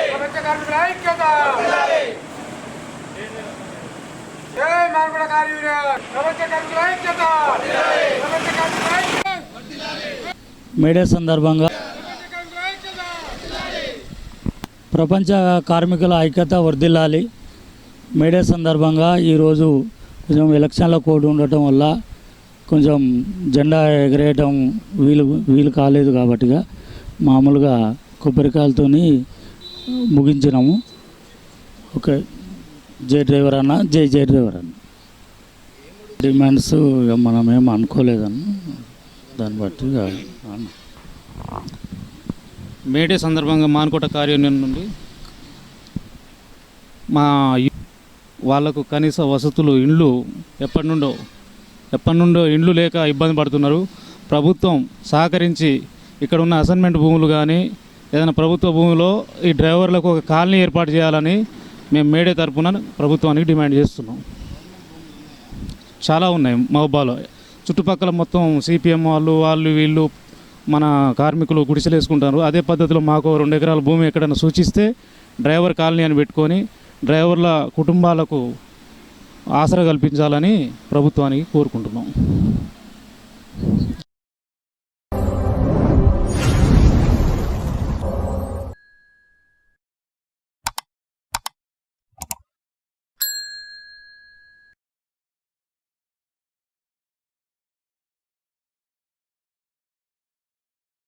ప్రపంచ కార్మికుల ఐక్యత. జై మార్పుల కార్మికులు. ప్రపంచ కార్మికుల ఐక్యత. ప్రపంచ కార్మికుల ఐక్యత. మేడే సందర్భంగా ప్రపంచ కార్మికుల ఐక్యత వర్ధిల్లాలి. మేడే సందర్భంగా ఈరోజు కొంచెం ఎలక్షన్ల కోడ్ ఉండటం వల్ల కొంచెం జెండా ఎగరేయటం వీలు కాలేదు కాబట్టిగా మామూలుగా కొబ్బరికాయలతో ముగించినాము. ఓకే, జై డ్రైవర్ అన్న, జై డ్రైవర్ అన్న. డిమాండ్స్ మనం ఏం అనుకోలేదన్న, దాన్ని బట్టి మేడే సందర్భంగా మానుకోట కార్యాలయం నుండి వాళ్ళకు కనీస వసతులు ఇండ్లు ఎప్పటి నుండో ఇండ్లు లేక ఇబ్బంది పడుతున్నారు. ప్రభుత్వం సహకరించి ఇక్కడ ఉన్న అసైన్మెంట్ భూములు కానీ ఏదైనా ప్రభుత్వ భూమిలో ఈ డ్రైవర్లకు ఒక కాలనీ ఏర్పాటు చేయాలని మేము మేడే తరఫున ప్రభుత్వానికి డిమాండ్ చేస్తున్నాం. చాలా ఉన్నాయి మహబాలో చుట్టుపక్కల మొత్తం సిపిఎం వాళ్ళు వీళ్ళు మన కార్మికులు గుడిసెలు వేసుకుంటారు. అదే పద్ధతిలో మాకు 2 ఎకరాల భూమి ఎక్కడైనా సూచిస్తే డ్రైవర్ కాలనీ అని పెట్టుకొని డ్రైవర్ల కుటుంబాలకు ఆసరా కల్పించాలని ప్రభుత్వానికి కోరుకుంటున్నాం.